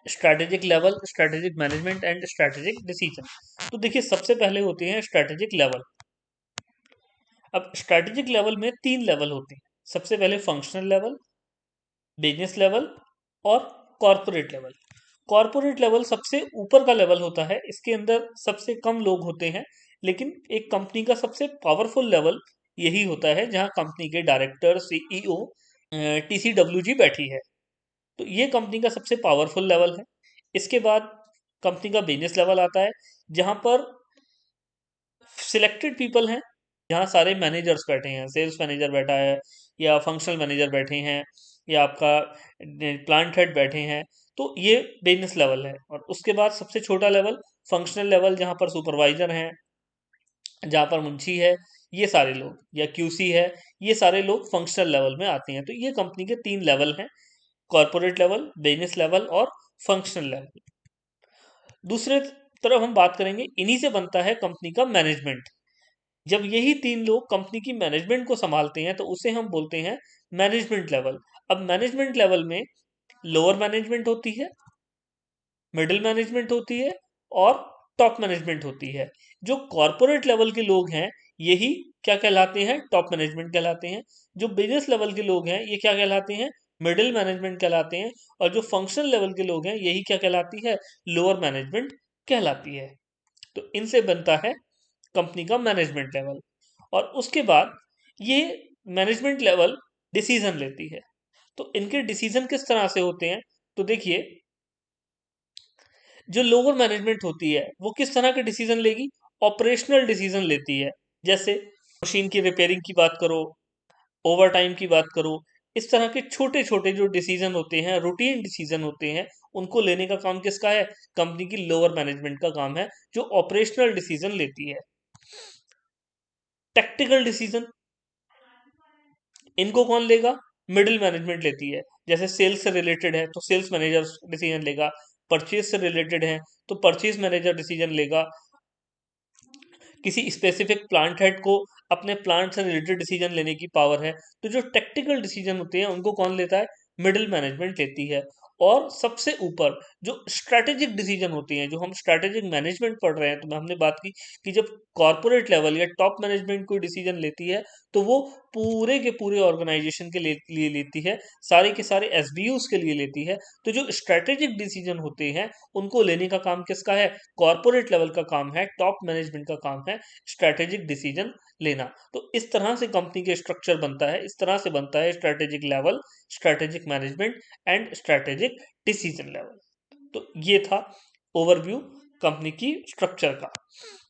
Strategic level, strategic management and strategic decision. तो देखिए सबसे पहले होते हैं स्ट्रैटेजिक लेवल। अब स्ट्रैटेजिक लेवल में तीन लेवल होते हैं। सबसे पहले फंक्शनल लेवल, बिजनेस लेवल और कॉरपोरेट लेवल। कॉरपोरेट लेवल सबसे ऊपर का लेवल होता है, इसके अंदर सबसे कम लोग होते हैं, लेकिन एक कंपनी का सबसे पावरफुल लेवल यही होता है जहां कंपनी के डायरेक्टर, सीईओ, टीसीडब्ल्यूजी बैठी है। तो ये कंपनी का सबसे पावरफुल लेवल है। इसके बाद कंपनी का बिजनेस लेवल आता है, जहां पर सिलेक्टेड पीपल हैं, जहाँ सारे मैनेजर्स बैठे हैं, सेल्स मैनेजर बैठा है या फंक्शनल मैनेजर बैठे हैं या आपका प्लांट हेड बैठे हैं। तो ये बिजनेस लेवल है। और उसके बाद सबसे छोटा लेवल फंक्शनल लेवल, जहाँ पर सुपरवाइजर हैं, जहाँ पर मुंशी है, ये सारे लोग, या क्यूसी है, ये सारे लोग फंक्शनल लेवल में आते हैं। तो ये कंपनी के तीन लेवल हैं, कॉर्पोरेट लेवल, बिजनेस लेवल और फंक्शनल लेवल। दूसरे तरफ हम बात करेंगे, इन्हीं से बनता है कंपनी का मैनेजमेंट। जब यही तीन लोग कंपनी की मैनेजमेंट को संभालते हैं तो उसे हम बोलते हैं मैनेजमेंट लेवल। अब मैनेजमेंट लेवल में लोअर मैनेजमेंट होती है, मिडिल मैनेजमेंट होती है और टॉप मैनेजमेंट होती है। जो कॉरपोरेट लेवल के लोग हैं यही क्या कहलाते हैं, टॉप मैनेजमेंट कहलाते हैं। जो बिजनेस लेवल के लोग हैं ये क्या कहलाते हैं, मिडिल मैनेजमेंट कहलाते हैं। और जो फंक्शनल लेवल के लोग हैं यही क्या कहलाती है, लोअर मैनेजमेंट कहलाती है। तो इनसे बनता है कंपनी का मैनेजमेंट लेवल। और उसके बाद ये मैनेजमेंट लेवल डिसीजन लेती है। तो इनके डिसीजन किस तरह से होते हैं, तो देखिए जो लोअर मैनेजमेंट होती है वो किस तरह के डिसीजन लेगी, ऑपरेशनल डिसीजन लेती है। जैसे मशीन की रिपेयरिंग की बात करो, ओवर टाइम की बात करो, इस तरह के छोटे छोटे जो डिसीजन होते हैं, रूटीन डिसीजन होते हैं, उनको लेने का काम किसका है, कंपनी की लोअर मैनेजमेंट का काम है, जो ऑपरेशनल डिसीजन लेती है। टेक्टिकल डिसीजन इनको कौन लेगा, मिडिल मैनेजमेंट लेती है। जैसे सेल्स से रिलेटेड है तो सेल्स मैनेजर डिसीजन लेगा, परचेज से रिलेटेड है तो परचेज मैनेजर डिसीजन लेगा, किसी स्पेसिफिक प्लांट हेड को अपने प्लांट से रिलेटेड डिसीजन लेने की पावर है। तो जो टेक्टिकल डिसीजन होते हैं उनको कौन लेता है, मिडिल मैनेजमेंट लेती है। और सबसे ऊपर जो स्ट्रैटेजिक डिसीजन होते हैं, जो हम स्ट्रैटेजिक मैनेजमेंट पढ़ रहे हैं, तो हमने बात की कि जब कॉर्पोरेट लेवल या टॉप मैनेजमेंट कोई डिसीजन लेती है तो वो पूरे के पूरे ऑर्गेनाइजेशन के लिए लेती है, सारे के सारे एसबीयूज के लिए लेती है। तो जो स्ट्रैटेजिक डिसीजन होते हैं उनको लेने का काम किसका है, कॉर्पोरेट लेवल का काम है, टॉप मैनेजमेंट का काम है स्ट्रैटेजिक डिसीजन लेना। तो इस तरह से कंपनी के स्ट्रक्चर बनता है, इस तरह से बनता है strategic level, strategic management and strategic decision level. तो ये था ओवरव्यू कंपनी की स्ट्रक्चर का।